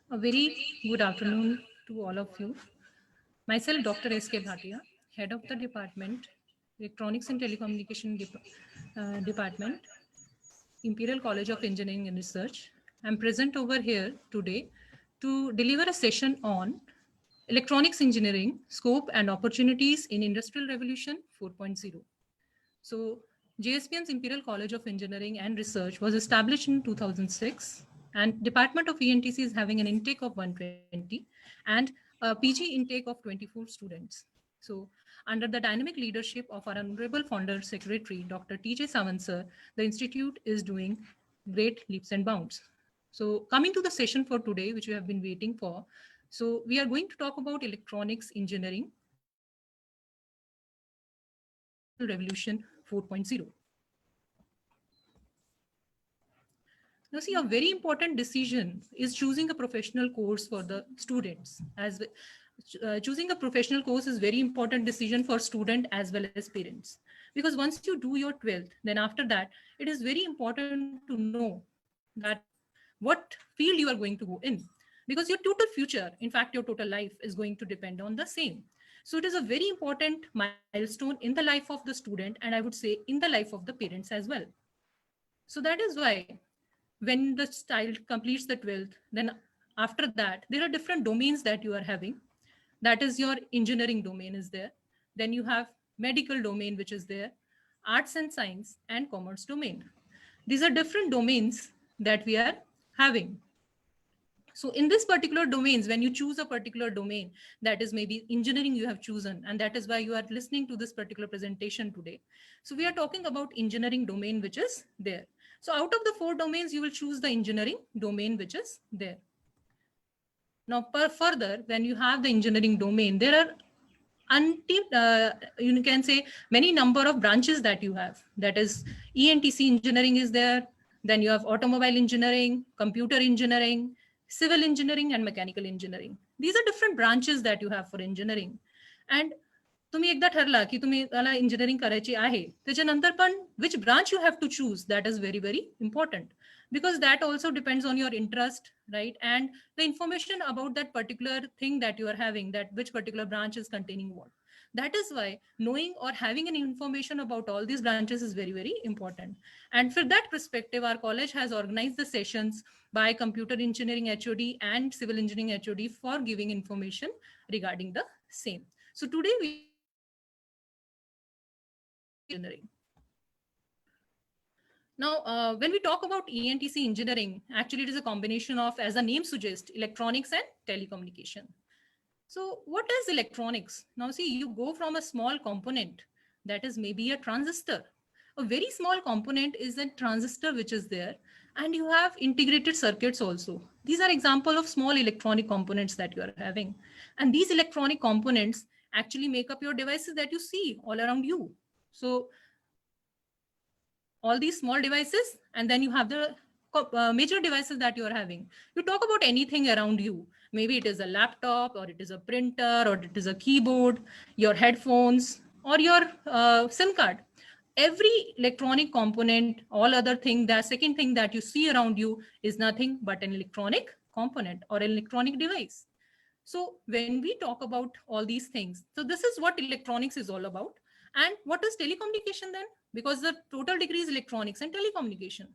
A very good afternoon to all of you. Myself, Dr. S.K. Bhatia, Head of the Department, Electronics and Telecommunication Department, Imperial College of Engineering and Research. I'm present over here today to deliver a session on electronics engineering, scope and opportunities in Industrial Revolution 4.0. So, JSPN's Imperial College of Engineering and Research was established in 2006, and Department of ENTC is having an intake of 120 and a PG intake of 24 students. So, under the dynamic leadership of our Honorable Founder Secretary, Dr. TJ Sawant sir, the Institute is doing great leaps and bounds. So, coming to the session for today, which we have been waiting for, so we are going to talk about electronics engineering, scope and opportunities in Industrial Revolution 4.0. Now, see, a very important decision is choosing a professional course for the students. Choosing a professional course is very important decision for student as well as parents. Because once you do your 12th, then after that, it is very important to know that what field you are going to go in. Because your total future, in fact, your total life is going to depend on the same. So it is a very important milestone in the life of the student, and I would say in the life of the parents as well. So that is why when the child completes the 12th, then after that, there are different domains that you are having. That is your engineering domain is there. Then you have medical domain, which is there, arts and science, and commerce domain. These are different domains that we are having. So in this particular domains, when you choose a particular domain, that is maybe engineering you have chosen, and that is why you are listening to this particular presentation today. So we are talking about engineering domain, which is there. So out of the 4 domains, you will choose the engineering domain, which is there. Now, further, when you have the engineering domain, there are you can say many number of branches that you have. That is ENTC engineering is there. Then you have automobile engineering, computer engineering, civil engineering, and mechanical engineering. These are different branches that you have for engineering. And तुम्ही एकदा ठरला की तुम्ही त्याला engineering करायची आहे त्याच्यानंतर पण which branch you have to choose that is very very important because that also depends on your interest, right? And the information about that particular thing that you are having, that which particular branch is containing what. That is why knowing or having an information about all these branches is very very important. And for that perspective, our college has organized the sessions by computer engineering HOD and civil engineering HOD for giving information regarding the same. So today we are going to talk about electronics engineering. Now, when we talk about ENTC engineering, actually it is a combination of, as the name suggests, electronics and telecommunication. So what is electronics? Now see, you go from a small component that is maybe a transistor. A very small component is a transistor which is there, and you have integrated circuits also. These are example of small electronic components that you are having. And these electronic components actually make up your devices that you see all around you. So all these small devices, and then you have the major devices that you are having. You talk about anything around you. Maybe it is a laptop, or it is a printer, or it is a keyboard, your headphones, or your SIM card. Every electronic component, all other thing, the second thing that you see around you is nothing but an electronic component or an electronic device. So when we talk about all these things, so this is what electronics is all about. And what is telecommunication then? Because the total degree is electronics and telecommunication.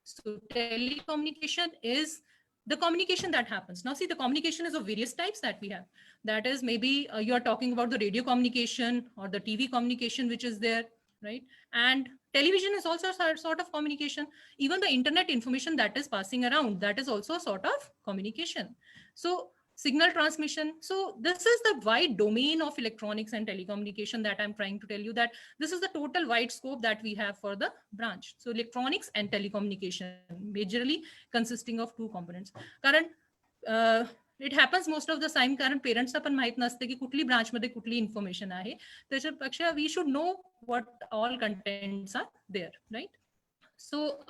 So telecommunication is the communication that happens. Now see, the communication is of various types that we have. That is maybe you are talking about the radio communication or the TV communication, which is there, right? And television is also a sort of communication. Even the internet information that is passing around, that is also a sort of communication. So signal transmission. So this is the wide domain of electronics and telecommunication that I'm trying to tell you, that this is the total wide scope that we have for the branch. So electronics and telecommunication, majorly consisting of 2 components. Current it happens most of the time, कारण पेरेंट्सला पण माहित नसते की कुठली branch मध्ये कुठली information आहे. त्याच्यापेक्षा we should know what all contents are there, right? So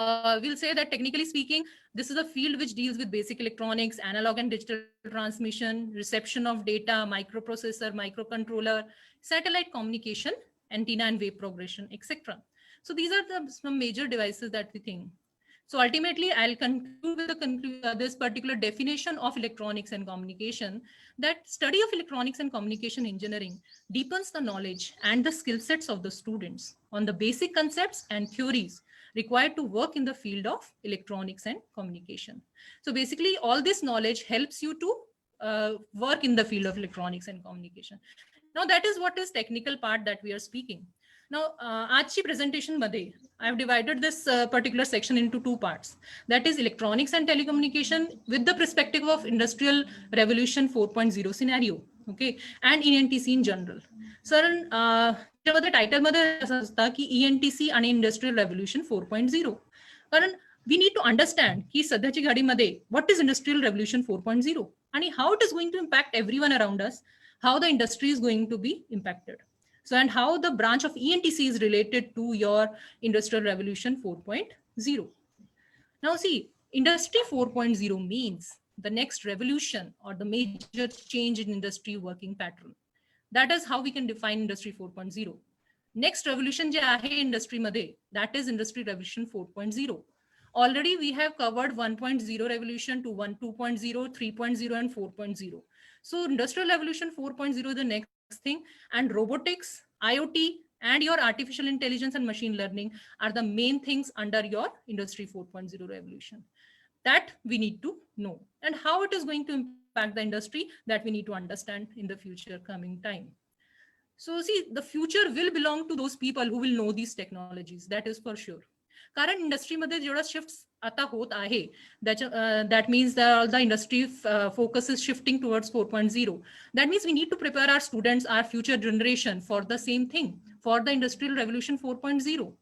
we'll say that technically speaking, this is a field which deals with basic electronics, analog and digital transmission, reception of data, microprocessor, microcontroller, satellite communication, antenna and wave progression, etc. So these are some major devices that we think. So ultimately, I'll conclude with this particular definition of electronics and communication, that study of electronics and communication engineering deepens the knowledge and the skill sets of the students on the basic concepts and theories required to work in the field of electronics and communication. So basically, all this knowledge helps you to work in the field of electronics and communication. Now, that is what is technical part that we are speaking. Now, आजची presentation मध्ये, I've divided this particular section into two parts. That is electronics and telecommunication with the perspective of industrial revolution 4.0 scenario, okay, and ENTC in general. Sir, त्यामध्ये title मध्ये असं असतं की ENTC आणि industrial revolution 4.0. कारण we need to understand की सध्याची घडीमध्ये what is industrial revolution 4.0 आणि how it is going to impact everyone around us, how the industry is going to be impacted. So, and how the branch of ENTC is related to your industrial revolution 4.0. Now see, industry 4.0 means the next revolution or the major change in industry working pattern. That is how we can define industry 4.0. Next revolution je ahe industry मध्ये, that is industry revolution 4.0. Already we have covered 1.0 revolution to 2.0, 3.0 and 4.0. So industrial revolution 4.0 the next thing, and robotics, IoT, and your artificial intelligence and machine learning are the main things under your industry 4.0 revolution that we need to know, and how it is going to impact the industry, that we need to understand in the future coming time. So see, the future will belong to those people who will know these technologies, that is for sure. कारण इंडस्ट्रीमध्ये जेवढा shift आता होत आहे, that means the industry focus is shifting towards 4.0. That means we need to prepare our students, our future generation, for the same thing, for the industrial revolution 4.0.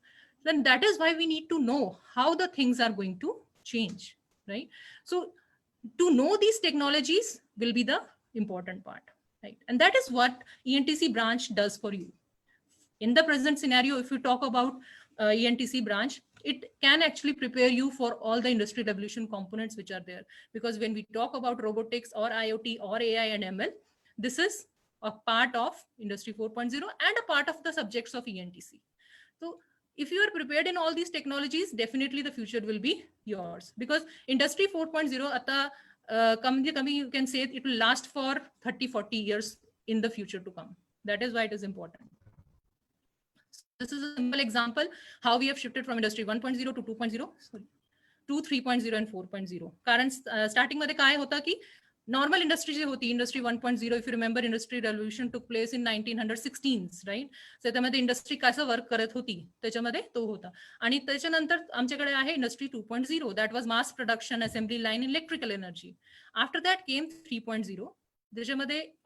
Then that is why we need to know how the things are going to change, right? So to know these technologies will be the important part, right? And that is what ENTC branch does for you. In the present scenario, if you talk about ENTC branch, it can actually prepare you for all the industry revolution components which are there. Because when we talk about robotics or IoT or AI and ML, this is a part of industry 4.0 and a part of the subjects of ENTC. So if you are prepared in all these technologies, definitely the future will be yours. Because industry 4.0, you can say it will last for 30-40 years in the future to come. That is why it is important. This is a simple example how we have shifted from industry 1.0 to 2.0, sorry, to 3.0 and 4.0. कारण starting मध्ये काय होता की normal industry जे होती, industry 1.0, if you remember, industry revolution took place in 1916s, right? So त्यामध्ये industry कसं work करत होती, त्याच्यामध्ये तो होता. आणि त्याच्यानंतर आमच्याकडे आहे industry 2.0, that was mass production, assembly line, electrical energy. After that came 3.0.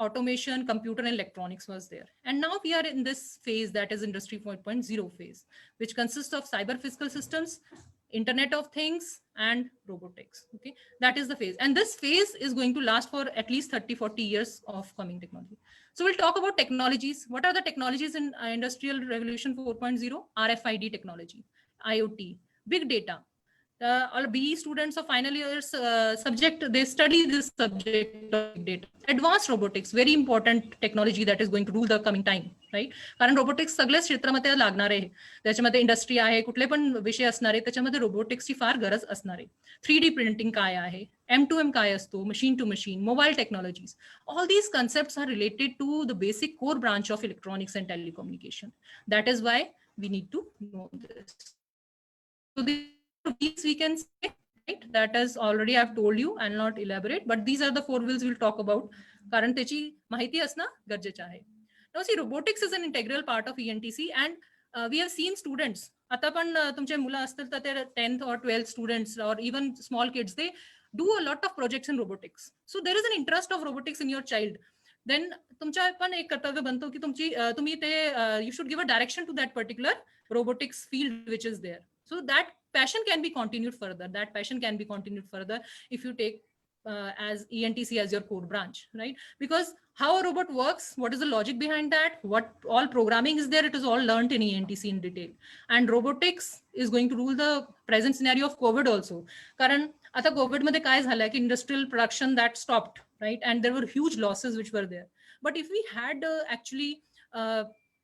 Automation, computer and electronics was there. And now we are in this phase that is industry 4.0 phase, which consists of cyber physical systems, Internet of Things and robotics. Okay, that is the phase. And this phase is going to last for at least 30-40 years of coming technology. So we'll talk about technologies. What are the technologies in Industrial Revolution 4.0? RFID technology, IoT, big data. All BE students of final years subject, they study this subject of big data. Advanced robotics, very important technology that is going to rule the coming time, right? कारण robotics सगळ्याच क्षेत्रामध्ये लागणार आहे. त्याच्यामध्ये industry आहे, कुठले पण विषय असणार आहे, त्याच्यामध्ये रोबोटिक्सची फार गरज असणार आहे. 3D printing काय आहे, M2M काय असतो, machine to machine, mobile technologies. All these concepts are related to the basic core branch of electronics and telecommunication. That is why we need to know this. So these we can say, right? That is already I've told you, I'll not elaborate, but these are the four wheels we'll talk about. कारण त्याची माहिती असणं गरजेचं आहे. Now see, robotics is an integral part of ENTC, and we have seen students, आता पण तुमचे मुलं असतील तर ते 10th or 12th students or even small kids, they do a lot of projects in robotics. So there is an interest of robotics in your child. Then तुमच्या पण एक कर्तव्य बनतो की तुम्ही ते you should give a direction to that particular robotics field which is there. So that passion can be continued further. That passion can be continued further if you take as ENTC as your core branch, right? Because how a robot works, what is the logic behind that, what all programming is there, it is all learned in ENTC in detail. And robotics is going to rule the present scenario of COVID also. कारण आता COVID मध्ये काय झालं की industrial production that stopped, right? And there were huge losses which were there. But if we had actually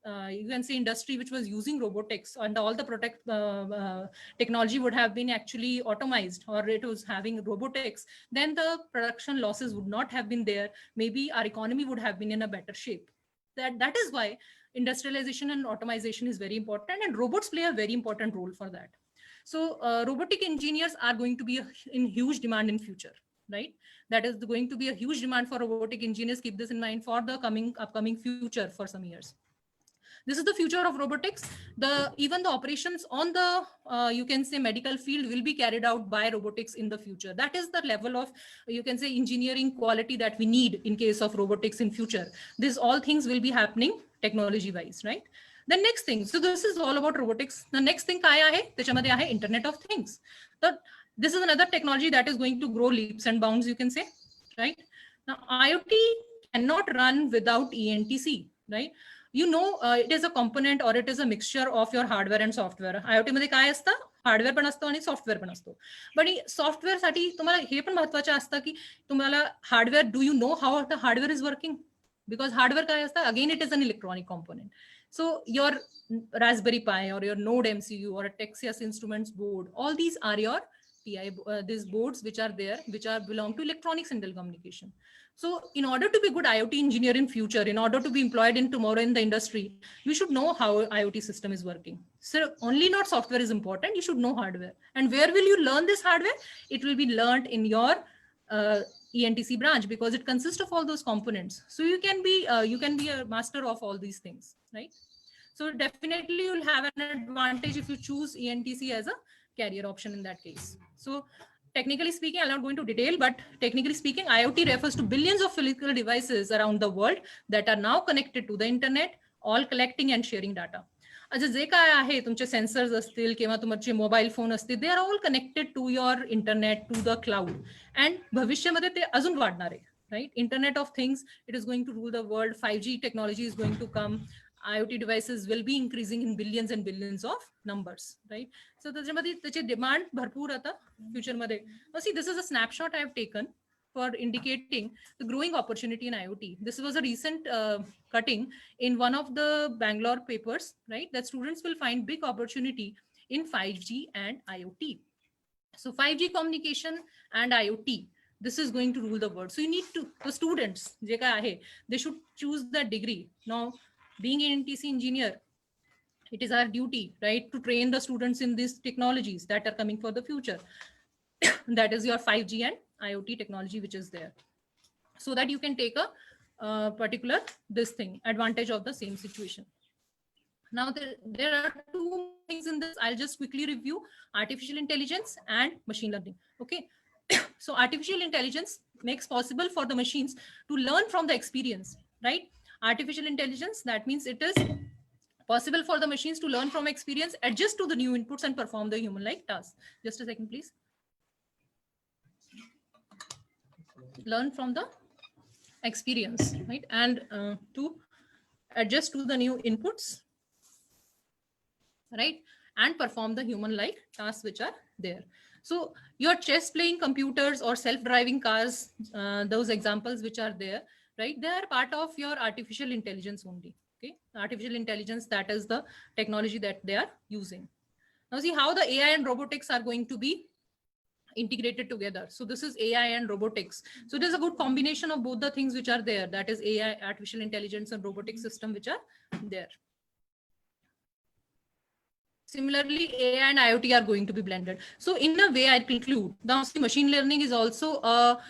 you can say industry which was using robotics, and all the technology would have been actually automized, or it was having robotics, then the production losses would not have been there. Maybe our economy would have been in a better shape. That is why industrialization and automation is very important, and robots play a very important role for that. So robotic engineers are going to be in huge demand in future, right? That is going to be a huge demand for robotic engineers. Keep this in mind for the upcoming future for some years. This is the future of robotics. Even the operations on the you can say medical field will be carried out by robotics in the future. That is the level of, you can say, engineering quality that we need in case of robotics in future. These all things will be happening technology wise, right? The next thing, so this is all about robotics. The next thing काय आहे त्याच्यामध्ये आहे Internet of Things. This is another technology that is going to grow leaps and bounds, you can say, right? Now IoT cannot run without ENTC, right? You know, it is a component or it is a mixture of your hardware and software. IoT मध्ये काय असतं, hardware पण असतो आणि software पण असतो. पण software साठी तुम्हाला हे पण महत्त्वाचं असतं की तुम्हाला hardware, do you know how the hardware is working? Because hardware काय असतं, again it is an electronic component. So your Raspberry Pi or your Node MCU or a Texas Instruments board, all these are your TI, these boards which are there, which are belong to electronics and telecommunication. So in order to be good IoT engineer in future, in order to be employed in tomorrow in the industry, you should know how IoT system is working. So only not software is important, you should know hardware. And where will you learn this hardware? It will be learned in your ENTC branch, because it consists of all those components. So you can be a master of all these things, right? So definitely you'll have an advantage if you choose ENTC as a career option in that case. So technically speaking, I'll not go into detail, but technically speaking, IoT refers to billions of physical devices around the world that are now connected to the internet, all collecting and sharing data. अच्छा, जे काय आहे तुमचे sensors असतील किंवा तुमचे mobile phone असतील, they are all connected to your internet, to the cloud. And भविष्यामध्ये ते अजून वाढणार आहे, right? Internet of things, it is going to rule the world. 5G technology is going to come. IoT devices will be increasing in billions and billions of numbers, right? So त्याच्यामध्ये त्याचे demand भरपूर आता future मध्ये. See, this is a snapshot I have taken for indicating the growing opportunity in IoT. This was a recent cutting in one of the Bangalore papers, right? That students will find big opportunity in 5G and IoT. So 5G communication and IoT, this is going to rule the world. So you need to, the students, they should choose the degree. Now, being an NTC engineer, it is our duty, right, to train the students in these technologies that are coming for the future. That is your 5G and IoT technology, which is there, so that you can take a particular advantage of the same situation. Now there are two things in this. I'll just quickly review: artificial intelligence and machine learning. Okay. So artificial intelligence makes possible for the machines to learn from the experience, right? Artificial intelligence, that means it is possible for the machines to learn from experience, adjust to the new inputs, and perform the human-like tasks. Just a second, please. Learn from the experience, right? And to adjust to the new inputs, right? And perform the human-like tasks which are there. So your chess playing computers or self-driving cars, those examples which are there, right? They are part of your artificial intelligence only. Okay, artificial intelligence, that is the technology that they are using. Now see how the AI and robotics are going to be integrated together. So this is AI and robotics. So it is a good combination of both the things which are there. That is AI, artificial intelligence, and robotic system which are there. Similarly, AI and IoT are going to be blended. So in a way, I conclude now, see, machine learning is also a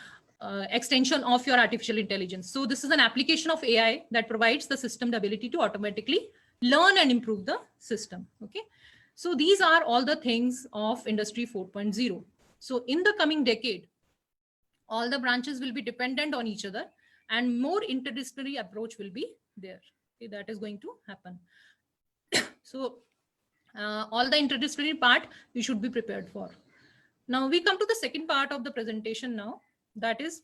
extension of your artificial intelligence. So this is an application of AI that provides the system the ability to automatically learn and improve the system. Okay. So these are all the things of Industry 4.0. So in the coming decade, all the branches will be dependent on each other, and more interdisciplinary approach will be there. Okay, that is going to happen. So all the interdisciplinary part we should be prepared for. Now we come to the second part of the presentation now. That is,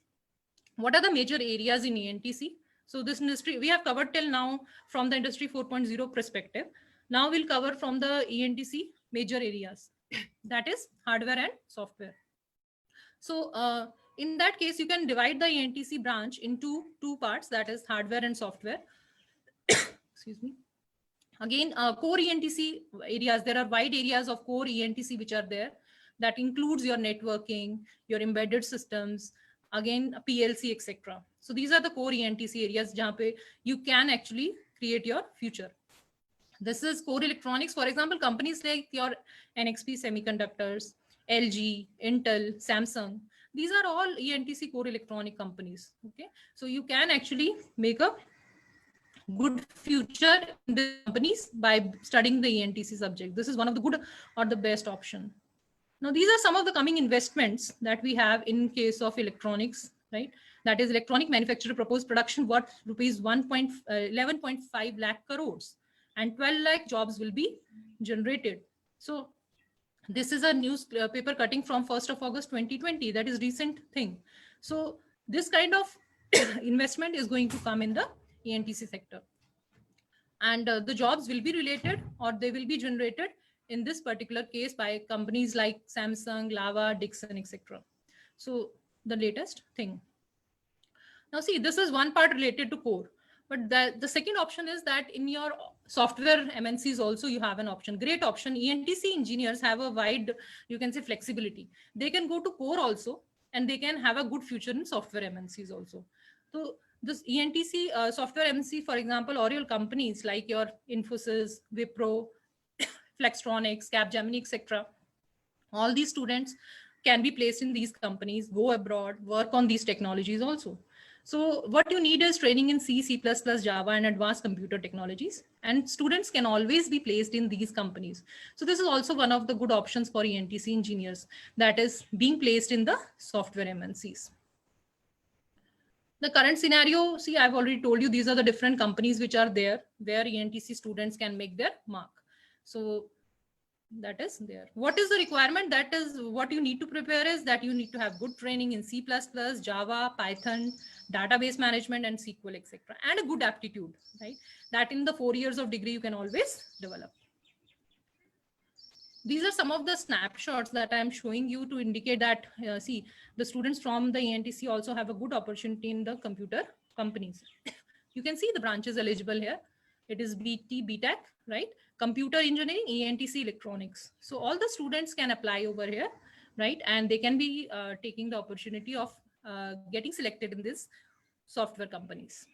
what are the major areas in ENTC? So this industry we have covered till now from the Industry 4.0 perspective. Now we'll cover from the ENTC major areas. That is hardware and software. So in that case, you can divide the ENTC branch into two parts, that is hardware and software. Excuse me. Again, core ENTC areas, there are wide areas of core ENTC which are there. That includes your networking, your embedded systems, again, PLC, etc. So these are the core ENTC areas where you can actually create your future. This is core electronics. For example, companies like your NXP Semiconductors, LG, Intel, Samsung. These are all ENTC core electronic companies. Okay, so you can actually make a good future in these companies by studying the ENTC subject. This is one of the good or the best option. Now, these are some of the coming investments that we have in case of electronics, right? That is, electronic manufacturer proposed production worth rupees 11.5 lakh crores, and 12 lakh jobs will be generated. So this is a newspaper cutting from 1st of August 2020. That is recent thing. So this kind of investment is going to come in the ENTC sector. And the jobs will be related or they will be generated in this particular case by companies like Samsung, Lava, Dixon, etc. So the latest thing. Now see, this is one part related to core, but the second option is that in your software MNCs also you have an option, great option. ENTC engineers have a wide, you can say, flexibility. They can go to core also, and they can have a good future in software MNCs also. So this ENTC software MNC, for example, or your companies like your Infosys, Wipro, Flextronics, Capgemini, etc. All these students can be placed in these companies, go abroad, work on these technologies also. So what you need is training in C, C++, Java, and advanced computer technologies. And students can always be placed in these companies. So this is also one of the good options for ENTC engineers, that is being placed in the software MNCs. The current scenario, see, I've already told you, these are the different companies which are there where ENTC students can make their mark. So that is there. What is the requirement? That is what you need to prepare is that you need to have good training in C++, Java, Python, database management, and SQL, etc. And a good aptitude, right? That in the 4 years of degree you can always develop. These are some of the snapshots that I'm showing you to indicate that, see, the students from the ENTC also have a good opportunity in the computer companies. You can see the branches eligible here. It is BT, BTech, right? Computer engineering, ENTC, electronics. So all the students can apply over here, right? And they can be taking the opportunity of getting selected in this software companies.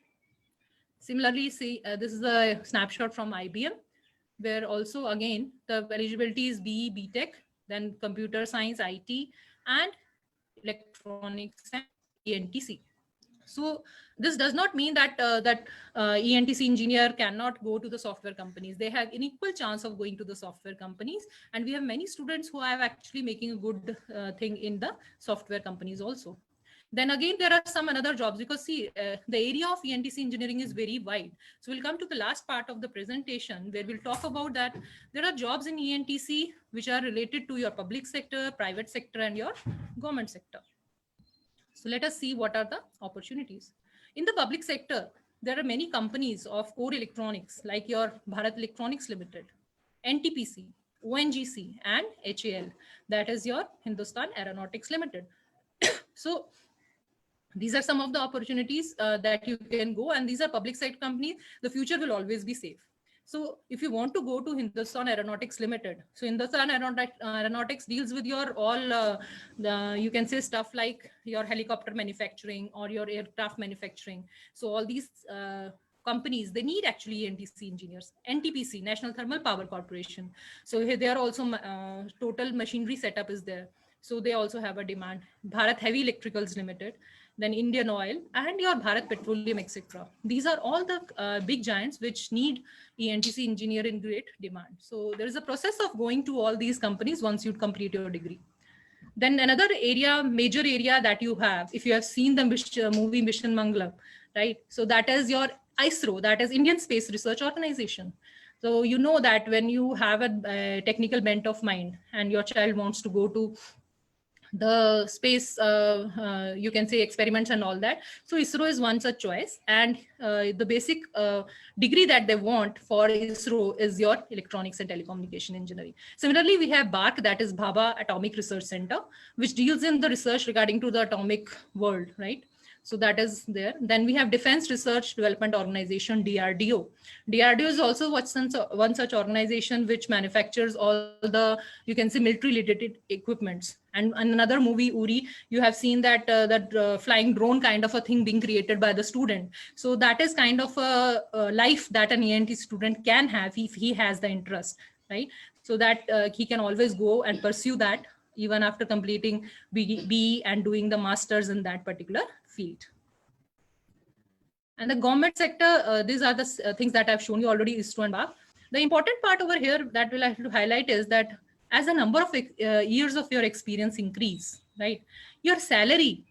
Similarly, see, this is a snapshot from IBM, where also again the eligibility is BE, BTech, then computer science, IT, and electronics and ENTC. So this does not mean that ENTC engineer cannot go to the software companies. They have an equal chance of going to the software companies, and we have many students who are actually making a good thing in the software companies also. Then again, there are some another jobs, because see, the area of ENTC engineering is very wide. So we'll come to the last part of the presentation where we'll talk about that there are jobs in ENTC which are related to your public sector, private sector, and your government sector. So let us see what are the opportunities. In the public sector, there are many companies of core electronics like your Bharat Electronics Limited, NTPC, ONGC, and HAL. That is your Hindustan Aeronautics Limited. So these are some of the opportunities that you can go, and these are public sector companies. The future will always be safe. So if you want to go to Hindustan Aeronautics Limited, so Hindustan Aeronautics deals with your all, you can say stuff like your helicopter manufacturing or your aircraft manufacturing. So all these companies, they need actually ENTC engineers. NTPC, National Thermal Power Corporation. So here they are also total machinery setup is there. So they also have a demand. Bharat Heavy Electricals Limited, then Indian Oil, and your Bharat Petroleum, etc. These are all the big giants which need ENTC engineer in great demand. So there is a process of going to all these companies once you complete your degree. Then another area, major area that you have, if you have seen the movie Mission Mangalam, right? So that is your ISRO, that is Indian Space Research Organization. So you know that when you have a technical bent of mind and your child wants to go to the space, you can say experiments and all that. So ISRO is one such choice. And the basic degree that they want for ISRO is your electronics and telecommunication engineering. Similarly, we have BARC, that is Bhabha Atomic Research Center, which deals in the research regarding to the atomic world, right? So that is there. Then we have Defense Research Development Organization, DRDO. DRDO is also one such organization which manufactures all the, you can say, military related equipments. And in another movie, Uri, you have seen that flying drone kind of a thing being created by the student. So that is kind of a life that an ENT student can have if he has the interest, right? So that he can always go and pursue that even after completing BE and doing the masters in that particular field. And the government sector, these are the things that I've shown you already, ISRO and BAP. The important part over here that we'll have to highlight is that as the number of years of your experience increase, right, your salary,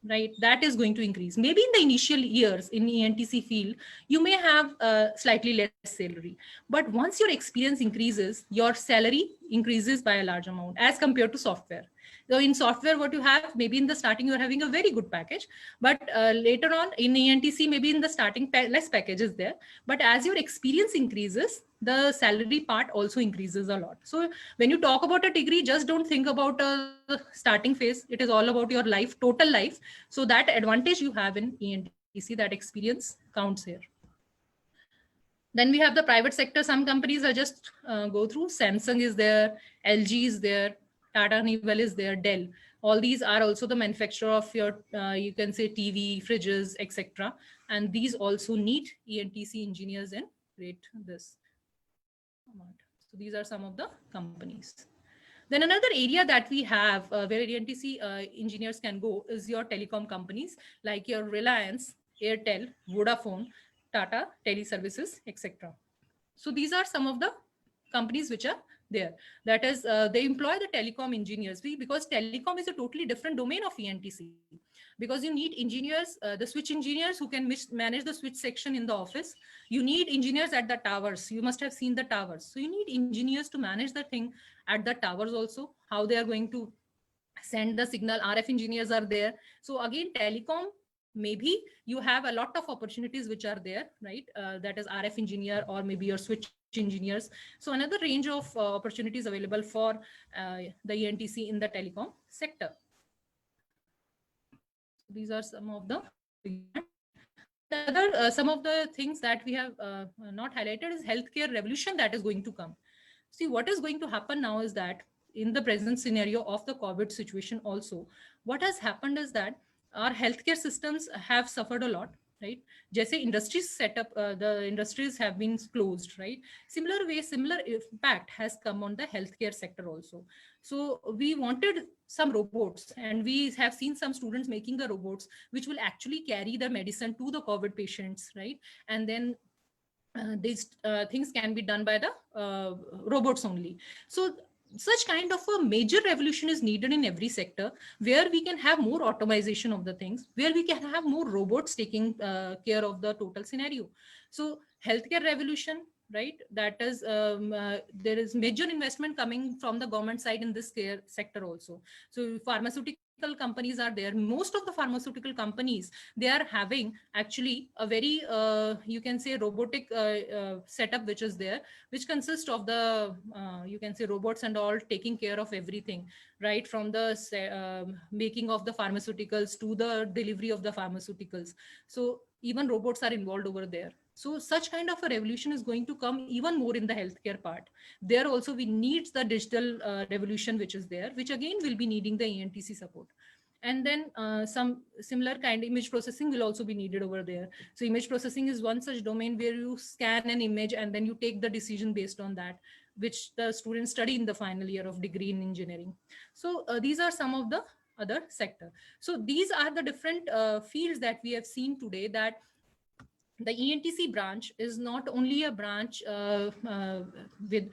right, that is going to increase. Maybe in the initial years in ENTC field, you may have slightly less salary, but once your experience increases, your salary increases by a large amount as compared to software. So in software, what you have, maybe in the starting, you're having a very good package, but later on in ENTC, maybe in the starting less package is there. But as your experience increases, the salary part also increases a lot. So when you talk about a degree, just don't think about a starting phase. It is all about your life, total life. So that advantage you have in ENTC, that experience counts here. Then we have the private sector. Some companies are just go through. Samsung is there, LG is there, Tata Newell is there, Dell. All these are also the manufacturer of your, you can say, TV, fridges, etc. And these also need ENTC engineers in great this amount. So these are some of the companies. Then another area that we have where ENTC engineers can go is your telecom companies like your Reliance, Airtel, Vodafone, Tata, Teleservices, etc. So these are some of the companies which are there. That is, they employ the telecom engineers because telecom is a totally different domain of ENTC. Because you need engineers, the switch engineers who can manage the switch section in the office. You need engineers at the towers. You must have seen the towers. So you need engineers to manage the thing at the towers also, how they are going to send the signal. RF engineers are there. So again, telecom, maybe you have a lot of opportunities which are there, right? That is RF engineer or maybe your switch engineers. So another range of opportunities available for the ENTC in the telecom sector. These are some of the other some of the things that we have not highlighted is healthcare revolution that is going to come. See, what is going to happen now is that in the present scenario of the COVID situation also, what has happened is that our healthcare systems have suffered a lot, right? Jaise industries set up, the industries have been closed, right? Similar way, similar impact has come on the healthcare sector also. So we wanted some robots, and we have seen some students making the robots, which will actually carry the medicine to the COVID patients, right? And then these things can be done by the robots only. So such kind of a major revolution is needed in every sector, where we can have more automation of the things, where we can have more robots taking care of the total scenario. So healthcare revolution, right? That is, there is major investment coming from the government side in this care sector also. So pharmaceutical companies are there. Most of the pharmaceutical companies, they are having actually a very, you can say, robotic setup which is there, which consists of the, you can say, robots and all taking care of everything, right? From the making of the pharmaceuticals to the delivery of the pharmaceuticals. So even robots are involved over there. So such kind of a revolution is going to come even more in the healthcare part. There also we need the digital revolution which is there, which again will be needing the ENTC support. And then some similar kind of image processing will also be needed over there. So image processing is one such domain where you scan an image and then you take the decision based on that, which the students study in the final year of degree in engineering. So these are some of the other sector. So these are the different fields that we have seen today, that the ENTC branch is not only a branch with,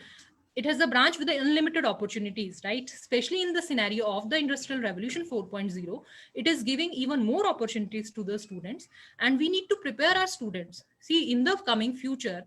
it has a branch with the unlimited opportunities, right? Especially in the scenario of the Industrial Revolution 4.0, it is giving even more opportunities to the students, and we need to prepare our students. See, in the coming future,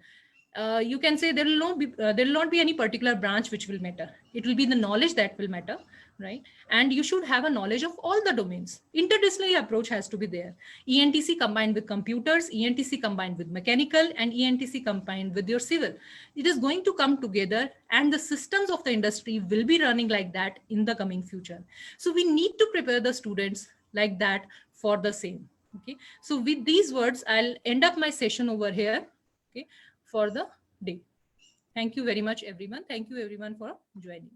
you can say there will not be any particular branch which will matter. It will be the knowledge that will matter, right? And you should have a knowledge of all the domains. Interdisciplinary approach has to be there. ENTC combined with computers, ENTC combined with mechanical, and ENTC combined with your civil. It is going to come together, and the systems of the industry will be running like that in the coming future. So we need to prepare the students like that for the same. Okay, so with these words, I'll end up my session over here, okay, for the day. Thank you very much, everyone. Thank you, everyone, for joining.